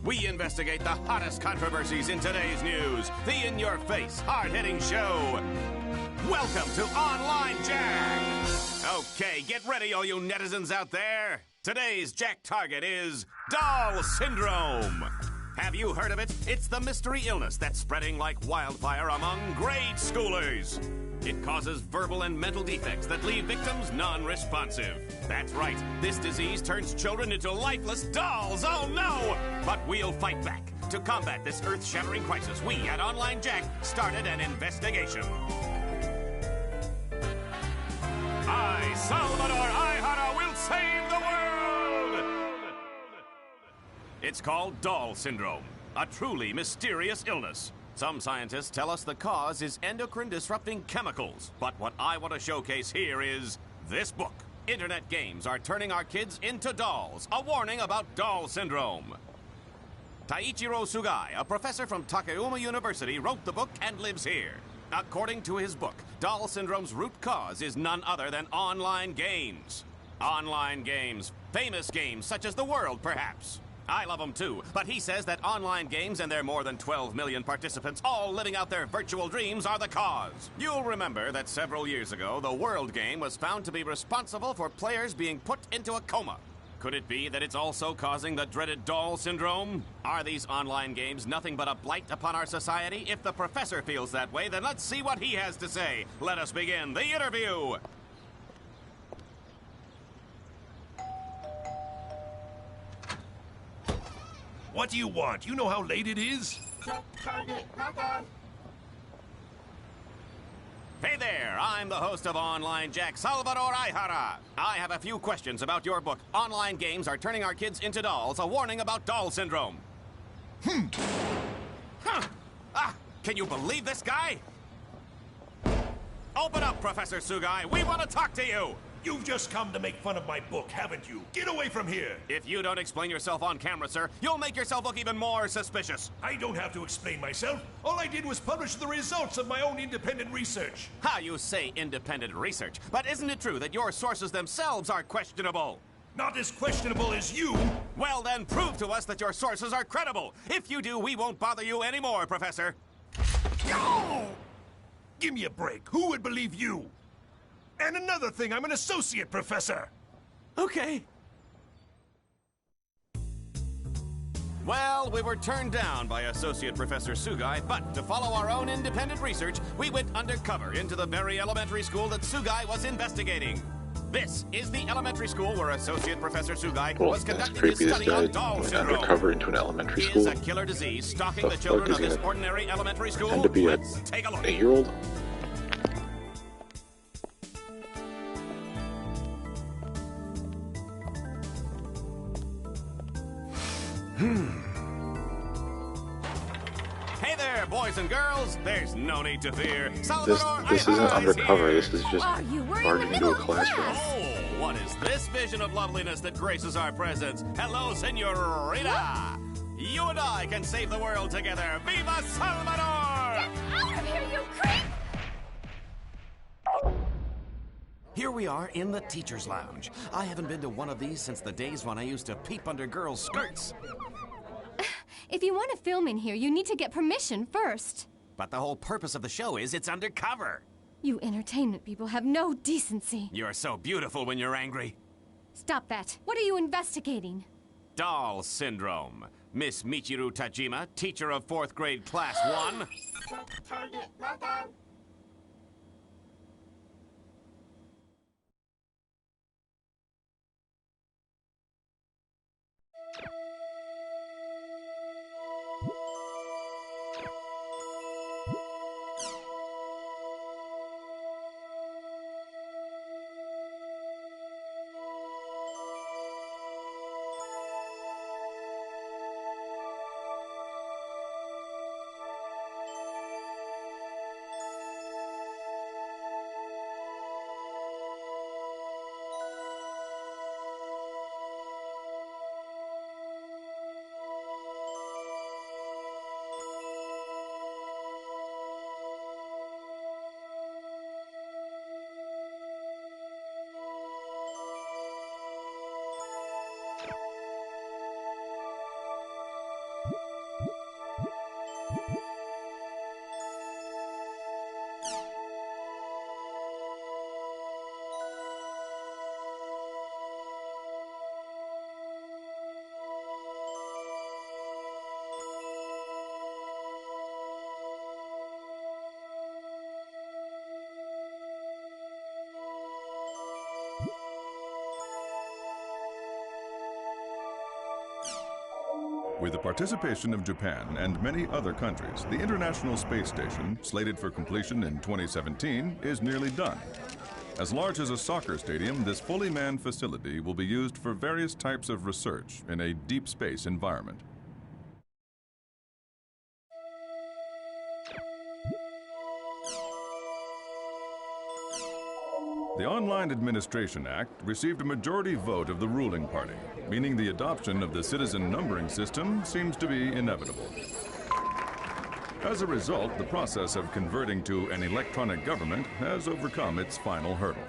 We investigate the hottest controversies in today's news. The in-your-face, hard-hitting show. Welcome to Online Jack. Okay, get ready, all you netizens out there. Today's Jack target is Doll Syndrome. Have you heard of it? It's the mystery illness that's spreading like wildfire among grade schoolers. It causes verbal and mental defects that leave victims non-responsive. That's right, this disease turns children into lifeless dolls. Oh no! But we'll fight back. To combat this earth-shattering crisis, we at Online Jack started an investigation. I, Salvador Ihara, will save the world! It's called doll syndrome, a truly mysterious illness. Some scientists tell us the cause is endocrine-disrupting chemicals, but what I want to showcase here is this book. Internet games are turning our kids into dolls, a warning about doll syndrome. Taichiro Sugai, a professor from Takayama University, wrote the book and lives here. According to his book, doll syndrome's root cause is none other than online games. Online games, famous games such as The World, perhaps. I love them too, but he says that online games and their more than 12 million participants all living out their virtual dreams are the cause. You'll remember that several years ago, the World game was found to be responsible for players being put into a coma. Could it be that it's also causing the dreaded doll syndrome? Are these online games nothing but a blight upon our society? If the professor feels that way, then let's see what he has to say. Let us begin the interview. What do you want? You know how late it is? Hey there, I'm the host of Online Jack, Salvador Ihara. I have a few questions about your book. Online games are turning our kids into dolls, a warning about doll syndrome. Huh. Can you believe this guy? Open up, Professor Sugai. We want to talk to you. You've just come to make fun of my book, haven't you? Get away from here! If you don't explain yourself on camera, sir, you'll make yourself look even more suspicious. I don't have to explain myself. All I did was publish the results of my own independent research. How you say independent research, but isn't it true that your sources themselves are questionable? Not as questionable as you. Well, then prove to us that your sources are credible. If you do, we won't bother you anymore, Professor. Oh! Give me a break. Who would believe you? And another thing, I'm an associate professor. Okay. Well, we were turned down by Associate Professor Sugai, but to follow our own independent research, we went undercover into the very elementary school that Sugai was investigating. This is the elementary school where Associate Professor Sugai was conducting his study on doll syndrome. Undercover into an elementary school. Is a killer disease stalking the children of this ordinary elementary school? And to be Let's take a look. 8-year-old? Hey there, boys and girls. There's no need to fear. Salvador This isn't undercover. Here. This is just Are you? We're in the barging into middle a of classroom. class. Oh, what is this vision of loveliness that graces our presence? Hello, Senorita. You and I can save the world together. Viva Salvador! Get out of here, you creep! Here we are in the teacher's lounge. I haven't been to one of these since the days when I used to peep under girls' skirts. If you want to film in here, you need to get permission first. But the whole purpose of the show is it's undercover. You entertainment people have no decency. You're so beautiful when you're angry. Stop that. What are you investigating? Doll syndrome. Miss Michiru Tajima, teacher of 4th grade class 1. With the participation of Japan and many other countries, the International Space Station, slated for completion in 2017, is nearly done. As large as a soccer stadium, this fully manned facility will be used for various types of research in a deep space environment. The Online Administration Act received a majority vote of the ruling party, meaning the adoption of the citizen numbering system seems to be inevitable. As a result, the process of converting to an electronic government has overcome its final hurdle.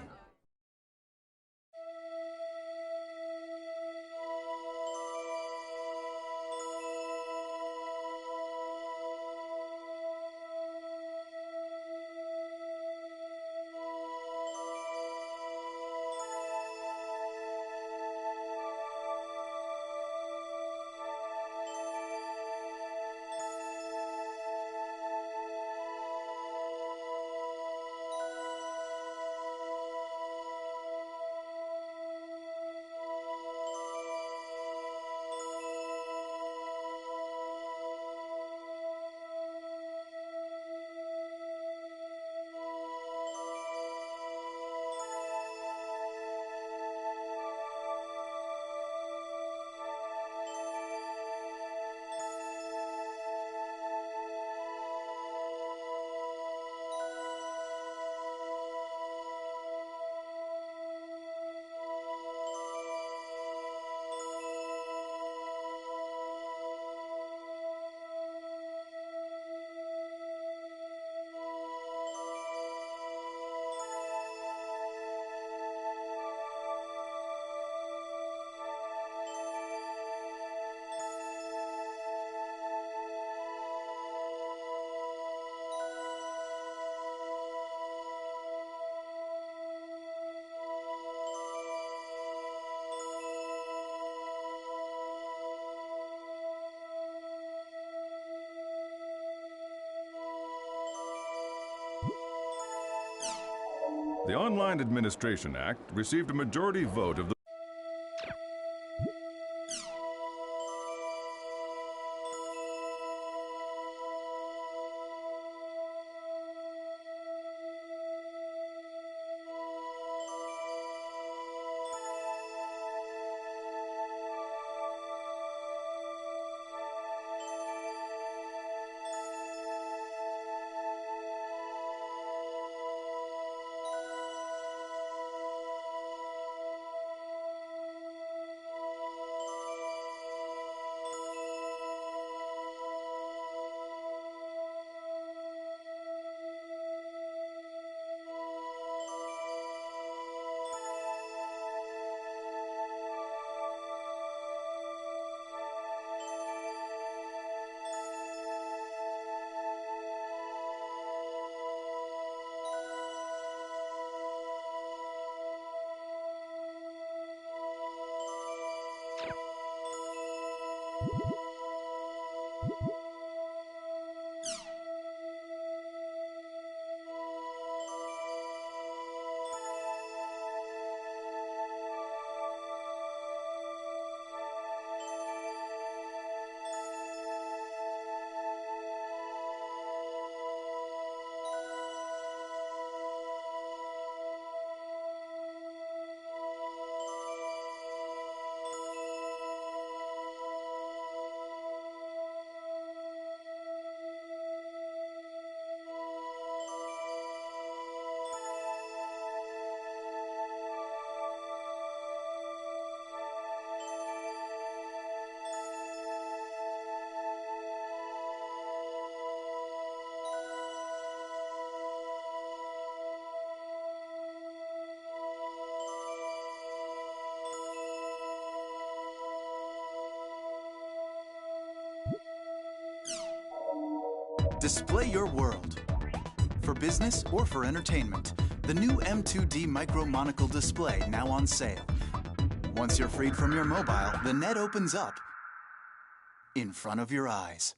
The Online Administration Act received a majority vote of the Display your world. For business or for entertainment, the new M2D Micro Monocle display now on sale. Once you're freed from your mobile, the net opens up in front of your eyes.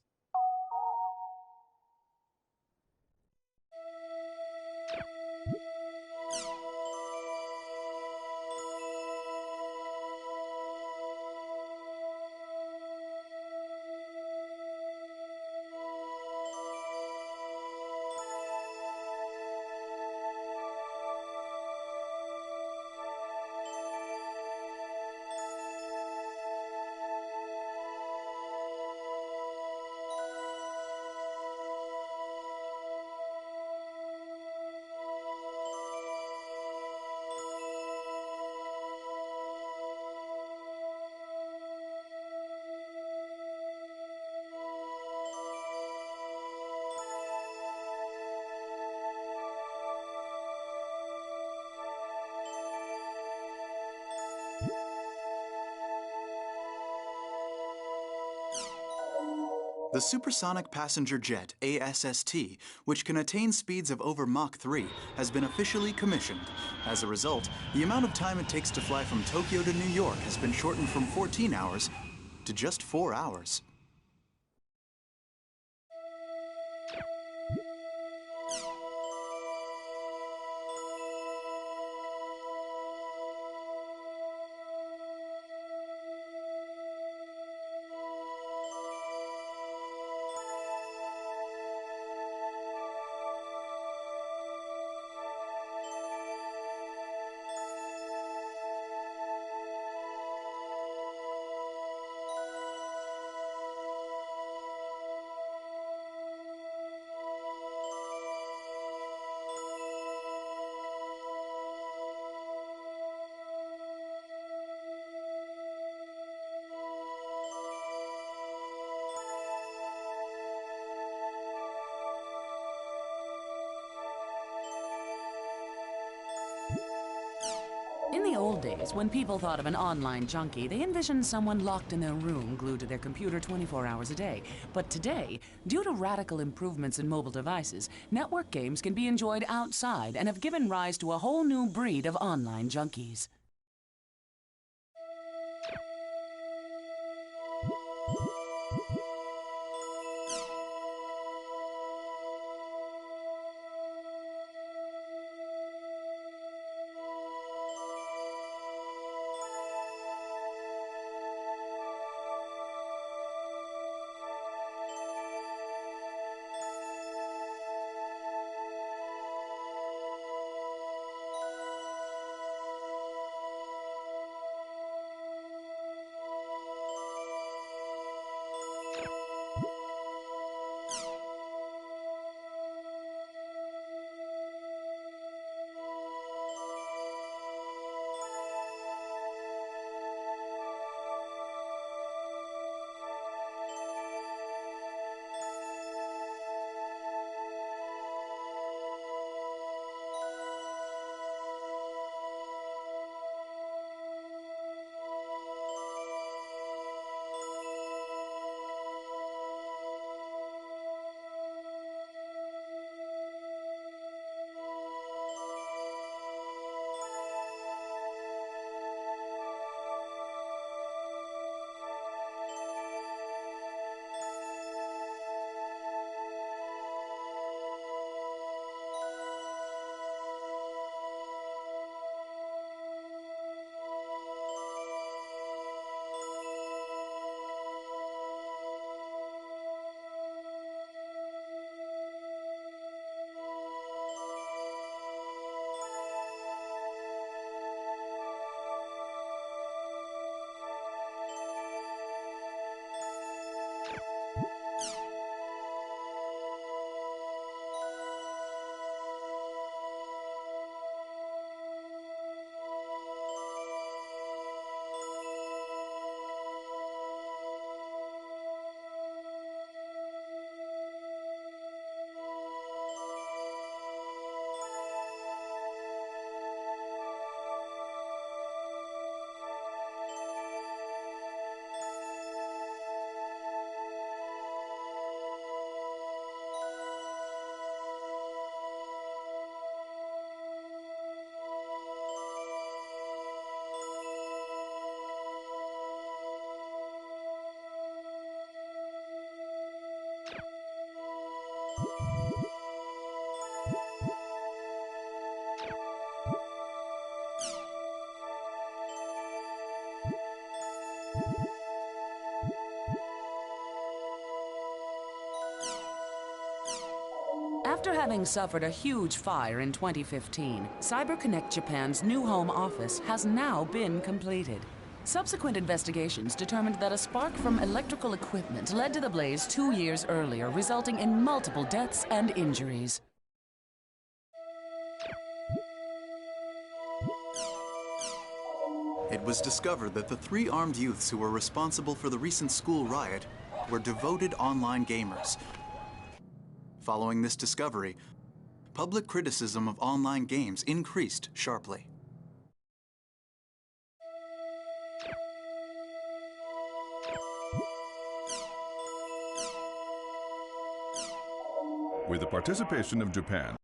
The supersonic passenger jet, ASST, which can attain speeds of over Mach 3, has been officially commissioned. As a result, the amount of time it takes to fly from Tokyo to New York has been shortened from 14 hours to just 4 hours. In the old days, when people thought of an online junkie, they envisioned someone locked in their room, glued to their computer 24 hours a day. But today, due to radical improvements in mobile devices, network games can be enjoyed outside and have given rise to a whole new breed of online junkies. After having suffered a huge fire in 2015, CyberConnect Japan's new home office has now been completed. Subsequent investigations determined that a spark from electrical equipment led to the blaze 2 years earlier, resulting in multiple deaths and injuries. It was discovered that the 3 armed youths who were responsible for the recent school riot were devoted online gamers. Following this discovery, public criticism of online games increased sharply. with the participation of Japan.